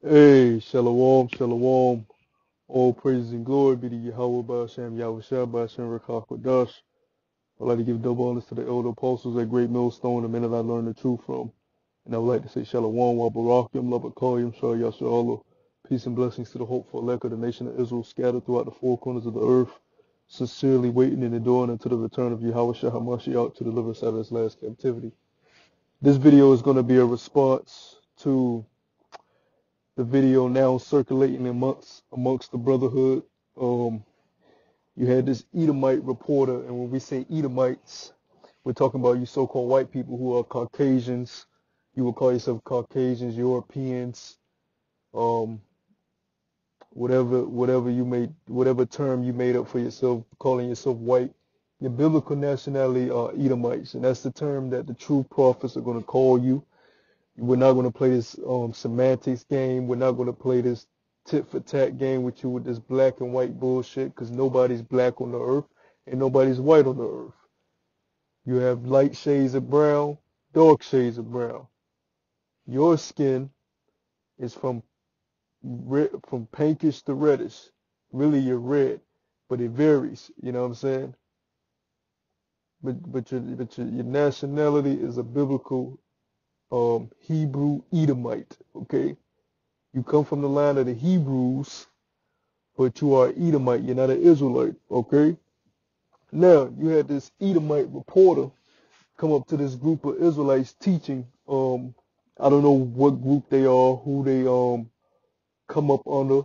Hey, shalom, shalom. All praises and glory be to Yahweh Ba'ashem, Yahweh Shah Ba'ashem, Rakah Kodash. I'd like to give double honors to the elder apostles at Great Millstone, the men that I learned the truth from. And I would like to say shalom, wa barakim, labakayim, shah yashallah. Peace and blessings to the hopeful elect of the nation of Israel scattered throughout the four corners of the earth, sincerely waiting and enduring until the return of Yahweh Shah HaMashiach to deliver us out of this last captivity. This video is going to be a response to the video now circulating amongst the brotherhood. You had this Edomite reporter, and when we say Edomites, we're talking about you so-called white people who are Caucasians. You will call yourself Caucasians, Europeans, um, whatever term you made up for yourself, calling yourself white. Your biblical nationality are Edomites, and that's the term that the true prophets are going to call you. We're not going to play this semantics game. We're not going to play this tit for tat game with you with this black and white bullshit, because nobody's black on the earth and nobody's white on the earth. You have light shades of brown, dark shades of brown. Your skin is from pinkish to reddish. Really, you're red, but it varies. You know what I'm saying? But your nationality is a biblical Hebrew Edomite. Okay. You come from the line of the Hebrews, but you are Edomite. You're not an Israelite, okay? Now, you had this Edomite reporter come up to this group of Israelites teaching. I don't know what group they are, who they come up under.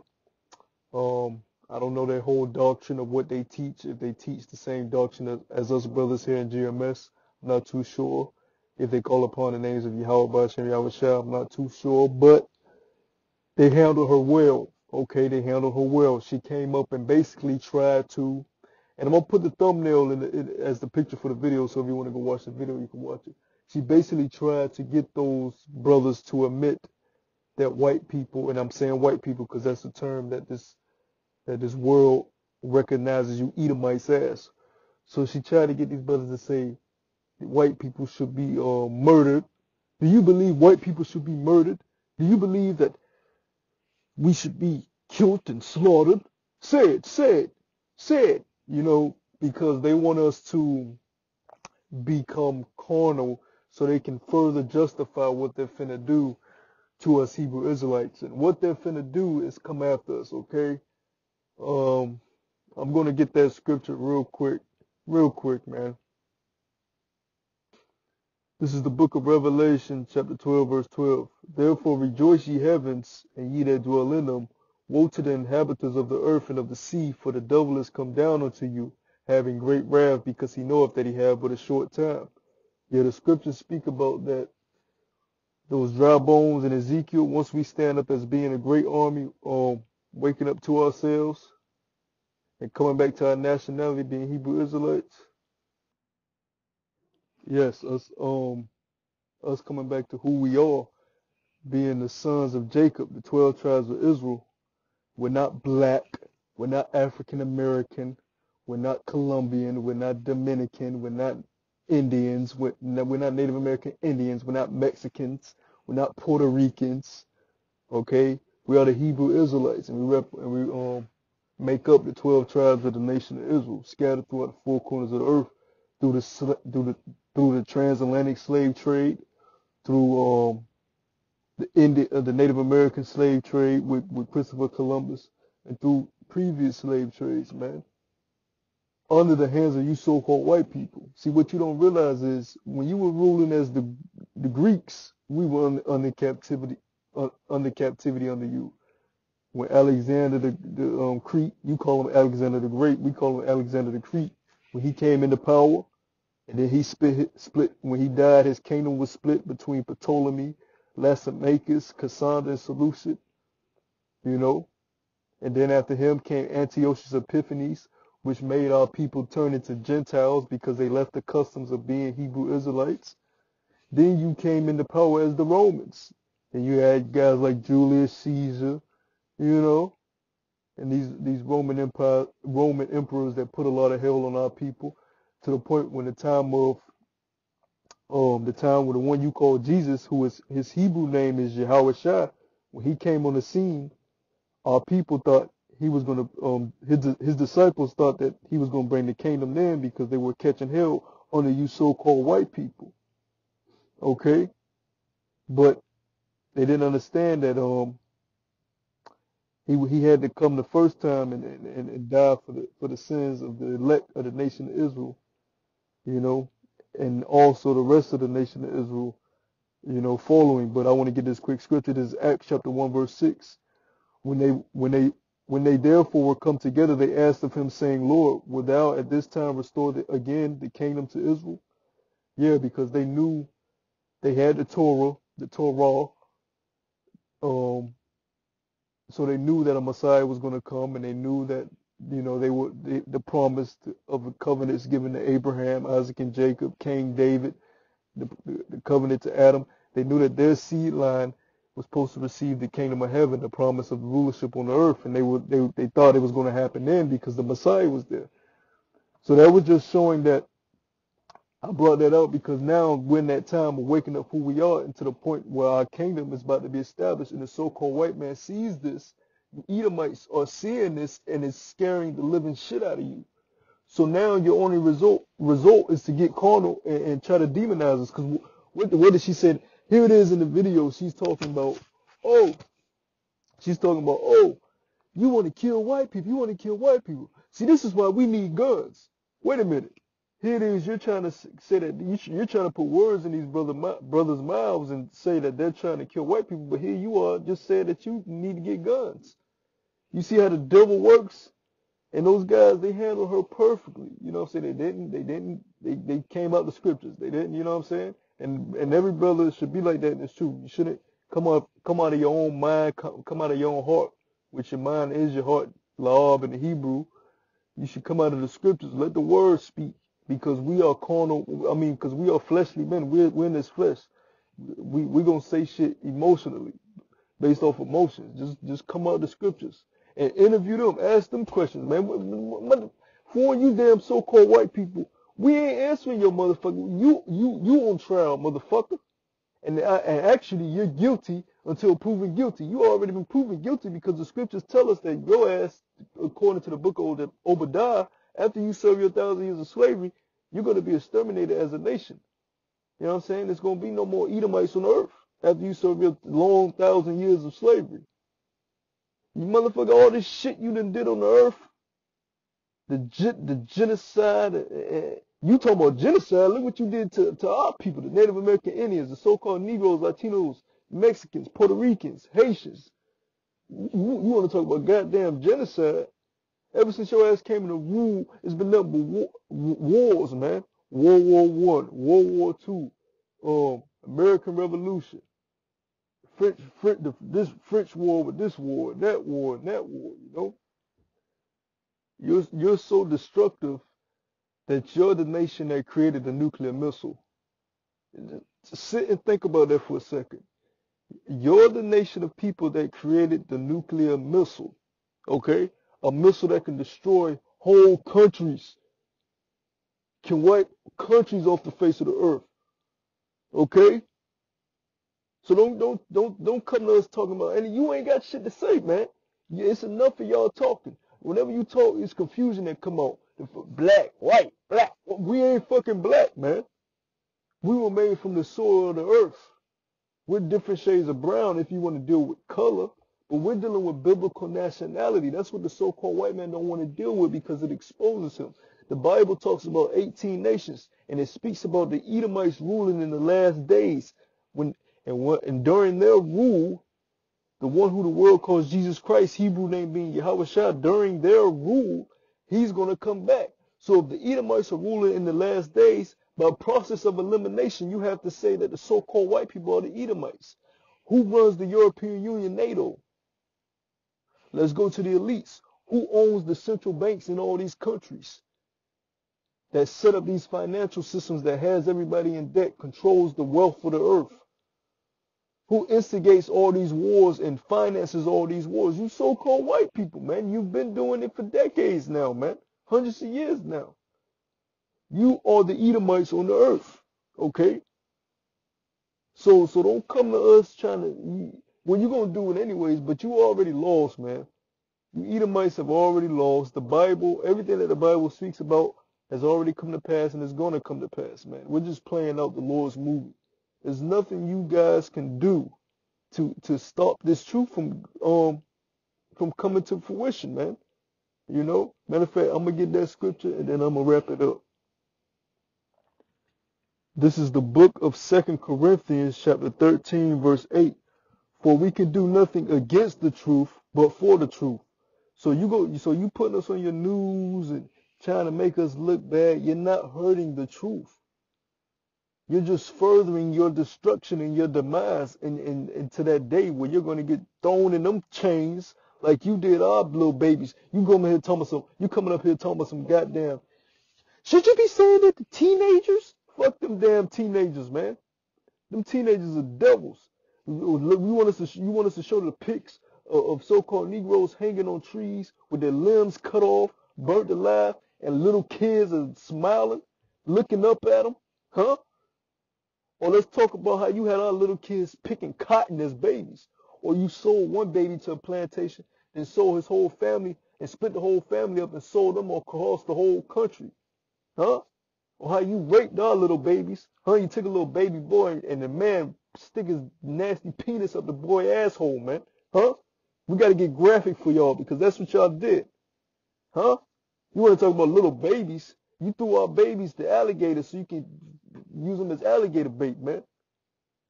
I don't know their whole doctrine of what they teach. If they teach the same doctrine as us brothers here in GMS, I'm not too sure. If they call upon the names of Yahweh Ba'ashem Yahweh Shah, I'm not too sure. But they handled her well. Okay, they handled her well. She came up and basically tried to, and I'm gonna put the thumbnail as the picture for the video, so if you want to go watch the video, you can watch it. She basically tried to get those brothers to admit that white people, and I'm saying white people because that's the term that this world recognizes you Edomites as. So she tried to get these brothers to say that white people should be murdered. Do you believe white people should be murdered? Do you believe that we should be killed and slaughtered? Say it, say it, say it. Because they want us to become carnal so they can further justify what they're finna do to us Hebrew Israelites. And what they're finna do is come after us, okay? I'm gonna get that scripture real quick, man. This is the book of Revelation, chapter 12, verse 12. Therefore rejoice, ye heavens, and ye that dwell in them. Woe to the inhabitants of the earth and of the sea, for the devil is come down unto you, having great wrath, because he knoweth that he have but a short time. Yeah, the scriptures speak about that, those dry bones in Ezekiel, once we stand up as being a great army, waking up to ourselves and coming back to our nationality, being Hebrew Israelites. Yes, us coming back to who we are, being the sons of Jacob, the 12 tribes of Israel. We're not black. We're not African American. We're not Colombian. We're not Dominican. We're not Indians. We're not Native American Indians. We're not Mexicans. We're not Puerto Ricans. Okay, we are the Hebrew Israelites, and we make up the 12 tribes of the nation of Israel, scattered throughout the four corners of the earth through the transatlantic slave trade, through the Native American slave trade with Christopher Columbus, and through previous slave trades, man, under the hands of you so-called white people. See, what you don't realize is when you were ruling as the Greeks, we were under captivity under you. When Alexander the Crete, you call him Alexander the Great, we call him Alexander the Crete. When he came into power, and then he split. When he died, his kingdom was split between Ptolemy, Laomachus, Cassander, and Seleucid. You know, and then after him came Antiochus Epiphanes, which made our people turn into Gentiles because they left the customs of being Hebrew Israelites. Then you came into power as the Romans, and you had guys like Julius Caesar, you know, and these Roman emperors that put a lot of hell on our people, to the point when the time when the one you call Jesus, who is his Hebrew name is Yahweh Shai, When he came on the scene, our people thought he was going to, his disciples thought that he was going to bring the kingdom in because they were catching hell under you so-called white people. Okay? But they didn't understand that he had to come the first time and die for the sins of the elect of the nation of Israel, you know, and also the rest of the nation of Israel, you know, following. But I want to get this quick scripture. This is Acts chapter 1, verse 6. When they therefore were come together, they asked of him, saying, Lord, wilt thou at this time restore again the kingdom to Israel? Yeah, because they knew they had the Torah, so they knew that a Messiah was going to come, and they knew that, you know, the promise of the covenants given to Abraham, Isaac, and Jacob, King David, the covenant to Adam. They knew that their seed line was supposed to receive the kingdom of heaven, the promise of rulership on the earth, and they thought it was going to happen then because the Messiah was there. So that was just showing that. I brought that up because now we're in that time of waking up who we are, and to the point where our kingdom is about to be established, and the so-called white man sees this. The Edomites are seeing this, and it's scaring the living shit out of you. So now your only result is to get carnal and try to demonize us. Because what did she say? Here it is in the video. She's talking about, oh, you want to kill white people. You want to kill white people. See, this is why we need guns. Wait a minute. Here it is. You're trying to say that you're trying to put words in these brothers' mouths and say that they're trying to kill white people. But here you are just saying that you need to get guns. You see how the devil works? And those guys, they handle her perfectly. You know what I'm saying? They came out the scriptures. They didn't, you know what I'm saying? And every brother should be like that in this truth. You shouldn't come out of your own mind, come out of your own heart, which your mind is your heart, La'ab in the Hebrew. You should come out of the scriptures. Let the word speak. Because we are carnal, because we are fleshly men. We're in this flesh. We're going to say shit emotionally, based off emotions. Just come out of the scriptures and interview them. Ask them questions, man. For you damn so-called white people, we ain't answering your motherfucker. You on trial, motherfucker. And actually, you're guilty until proven guilty. You already been proven guilty because the scriptures tell us that your ass, according to the book of Obadiah, after you serve your 1,000 years of slavery, you're going to be exterminated as a nation. You know what I'm saying? There's going to be no more Edomites on earth after you serve your long 1,000 years of slavery. You motherfucker, all this shit you done did on the earth, the genocide, you talking about genocide, look what you did to our people, the Native American Indians, the so-called Negroes, Latinos, Mexicans, Puerto Ricans, Haitians. You want to talk about goddamn genocide? Ever since your ass came into rule, it's been nothing but wars, man. World War I, World War II, American Revolution, this French war with this war, and that war, and that war. You know, you're so destructive that you're the nation that created the nuclear missile. Just sit and think about that for a second. You're the nation of people that created the nuclear missile. Okay, a missile that can destroy whole countries. Can wipe countries off the face of the earth. Okay? So don't come to us talking about, and you ain't got shit to say, man. It's enough of y'all talking. Whenever you talk, it's confusion that come out. Black, white, black. We ain't fucking black, man. We were made from the soil of the earth. We're different shades of brown if you want to deal with color, but we're dealing with biblical nationality. That's what the so-called white man don't want to deal with because it exposes him. The Bible talks about 18 nations, and it speaks about the Edomites ruling in the last days. And during their rule, the one who the world calls Jesus Christ, Hebrew name being Yahushua, during their rule, he's going to come back. So if the Edomites are ruling in the last days, by process of elimination, you have to say that the so-called white people are the Edomites. Who runs the European Union, NATO? Let's go to the elites. Who owns the central banks in all these countries that set up these financial systems that has everybody in debt, controls the wealth of the earth? Who instigates all these wars and finances all these wars? You so-called white people, man. You've been doing it for decades now, man. Hundreds of years now. You are the Edomites on the earth, okay? So don't come to us trying to, Well, you're going to do it anyways, but you already lost, man. You Edomites have already lost. The Bible, everything that the Bible speaks about has already come to pass and is going to come to pass, man. We're just playing out the Lord's movie. There's nothing you guys can do to stop this truth from coming to fruition, man. You know? Matter of fact, I'm going to get that scripture and then I'm going to wrap it up. This is the book of 2 Corinthians chapter 13, verse 8. For we can do nothing against the truth, but for the truth. So you putting us on your news and trying to make us look bad. You're not hurting the truth. You're just furthering your destruction and your demise into that day where you're going to get thrown in them chains like you did our little babies. You coming up here talking about some goddamn. Should you be saying that to teenagers? Fuck them damn teenagers, man. Them teenagers are devils. You want us to show the pics of so-called Negroes hanging on trees with their limbs cut off, burnt alive, and little kids are smiling, looking up at them, huh? Or let's talk about how you had our little kids picking cotton as babies, or you sold one baby to a plantation and sold his whole family and split the whole family up and sold them across the whole country, huh? Or how you raped our little babies, huh? You took a little baby boy and the man stick his nasty penis up the boy asshole, man, huh? We got to get graphic for y'all because that's what y'all did, huh? You want to talk about little babies? You threw our babies to alligators so you can use them as alligator bait, man.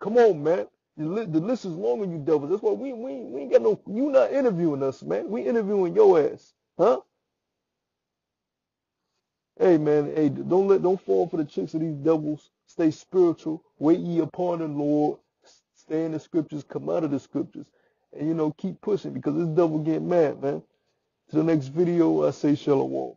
Come on, man. The list is long on you devils. That's why we ain't got no. You not interviewing us, man. We interviewing your ass, huh? Hey, man. Hey, don't fall for the tricks of these devils. Stay spiritual. Wait ye upon the Lord. Stay in the scriptures. Come out of the scriptures, and keep pushing because this devil get mad, man. To the next video, I say shalom.